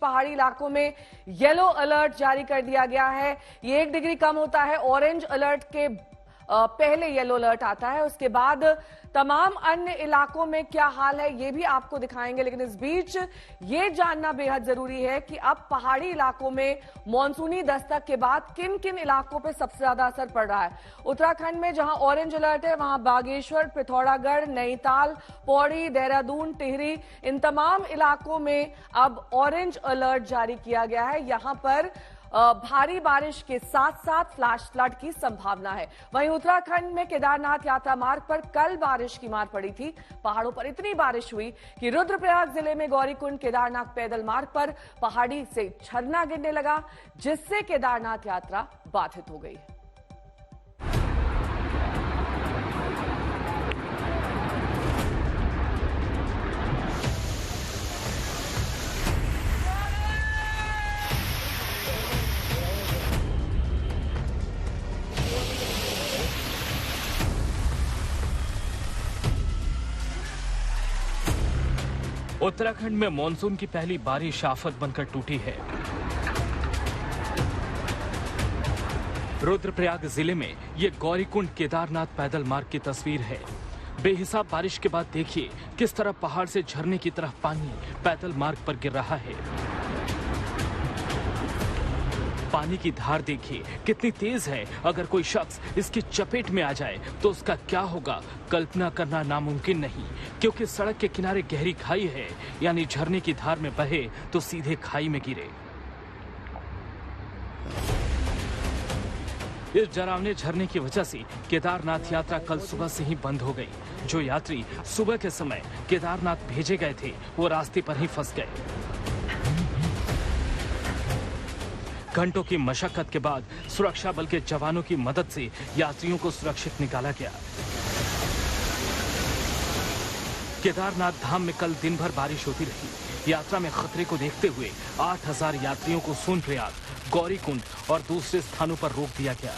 पहाड़ी इलाकों में येलो अलर्ट जारी कर दिया गया है। ये 1 डिग्री कम होता है। ऑरेंज अलर्ट के पहले येलो अलर्ट आता है, उसके बाद तमाम अन्य इलाकों में क्या हाल है ये भी आपको दिखाएंगे। लेकिन इस बीच ये जानना बेहद जरूरी है कि अब पहाड़ी इलाकों में मॉनसूनी दस्तक के बाद किन किन इलाकों पे सबसे ज्यादा असर पड़ रहा है। उत्तराखंड में जहां ऑरेंज अलर्ट है वहां बागेश्वर, पिथौरागढ़, नैनीताल, पौड़ी, देहरादून, टिहरी, इन तमाम इलाकों में अब ऑरेंज अलर्ट जारी किया गया है। यहां पर भारी बारिश के साथ साथ फ्लैश फ्लड की संभावना है। वहीं उत्तराखंड में केदारनाथ यात्रा मार्ग पर कल बारिश की मार पड़ी थी। पहाड़ों पर इतनी बारिश हुई कि रुद्रप्रयाग जिले में गौरीकुंड केदारनाथ पैदल मार्ग पर पहाड़ी से झरना गिरने लगा, जिससे केदारनाथ यात्रा बाधित हो गई। उत्तराखंड में मानसून की पहली बारिश आफत बनकर टूटी है। रुद्रप्रयाग जिले में ये गौरीकुंड केदारनाथ पैदल मार्ग की तस्वीर है। बेहिसाब बारिश के बाद देखिए किस तरह पहाड़ से झरने की तरफ पानी पैदल मार्ग पर गिर रहा है। पानी की धार देखिए कितनी तेज है। अगर कोई शख्स इसकी चपेट में आ जाए तो उसका क्या होगा, कल्पना करना नामुमकिन नहीं, क्योंकि सड़क के किनारे गहरी खाई है, यानी झरने की धार में बहे तो सीधे खाई में गिरे। इस डरावने झरने की वजह से केदारनाथ यात्रा कल सुबह से ही बंद हो गई। जो यात्री सुबह के समय केदारनाथ भेजे गए थे वो रास्ते पर ही फंस गए। घंटों की मशक्कत के बाद सुरक्षा बल के जवानों की मदद से यात्रियों को सुरक्षित निकाला गया। केदारनाथ धाम में कल दिन भर बारिश होती रही। यात्रा में खतरे को देखते हुए 8000 यात्रियों को सोनप्रयाग, गौरीकुंड और दूसरे स्थानों पर रोक दिया गया।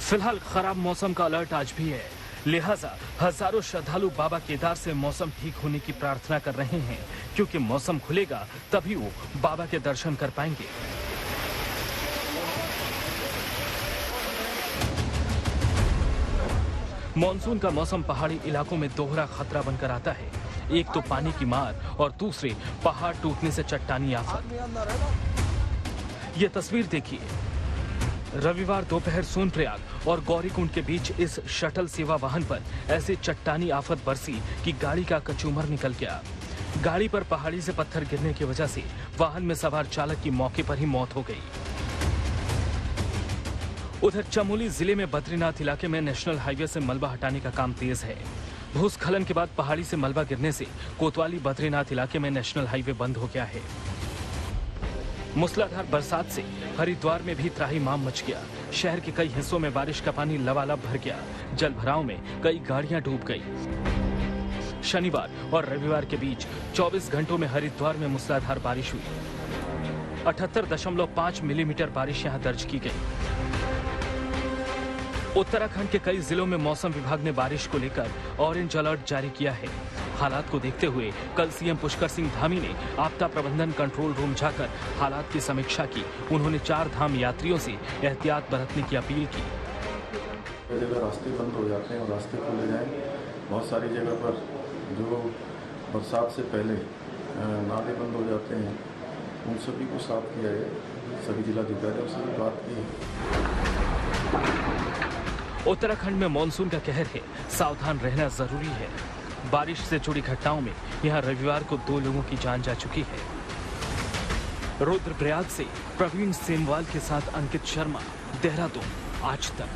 फिलहाल खराब मौसम का अलर्ट आज भी है, लिहाजा हजारों श्रद्धालु बाबा केदार से मौसम ठीक होने की प्रार्थना कर रहे हैं, क्योंकि मौसम खुलेगा तभी वो बाबा के दर्शन कर पाएंगे। मॉनसून का मौसम पहाड़ी इलाकों में दोहरा खतरा बनकर आता है। एक तो पानी की मार और दूसरे पहाड़ टूटने से चट्टानी आफत। ये तस्वीर देखिए, रविवार दोपहर सोनप्रयाग और गौरीकुंड के बीच इस शटल सेवा वाहन पर ऐसे चट्टानी आफत बरसी कि गाड़ी का कचूमर निकल गया। गाड़ी पर पहाड़ी से पत्थर गिरने की वजह से वाहन में सवार चालक की मौके पर ही मौत हो गई। उधर चमोली जिले में बद्रीनाथ इलाके में नेशनल हाईवे से मलबा हटाने का काम तेज है। भूस्खलन के बाद पहाड़ी से मलबा गिरने से कोतवाली बद्रीनाथ इलाके में नेशनल हाईवे बंद हो गया है। मूसलाधार बरसात से हरिद्वार में भी त्राहिमाम मच गया। शहर के कई हिस्सों में बारिश का पानी लबालब भर गया। जल भराव में कई गाड़ियां डूब गई। शनिवार और रविवार के बीच 24 घंटों में हरिद्वार में मूसलाधार बारिश हुई। 78.5 मिलीमीटर बारिश यहां दर्ज की गई। उत्तराखंड के कई जिलों में मौसम विभाग ने बारिश को लेकर ऑरेंज अलर्ट जारी किया है। हालात को देखते हुए कल सीएम पुष्कर सिंह धामी ने आपदा प्रबंधन कंट्रोल रूम जाकर हालात की समीक्षा की। उन्होंने 4 धाम यात्रियों से एहतियात बरतने की अपील की। जगह रास्ते बंद हो जाते हैं और रास्ते खोले जाएं। बहुत सारी जगह पर जो बरसात से पहले नाले बंद हो जाते हैं, उन सभी को साफ किया है। सभी जिलाधिकारियों से भी बात की है। उत्तराखंड में मानसून का कहर है, सावधान रहना जरूरी है। बारिश से जुड़ी घटनाओं में यहां रविवार को 2 लोगों की जान जा चुकी है। रुद्रप्रयाग से प्रवीण सेमवाल के साथ अंकित शर्मा, देहरादून, आज तक।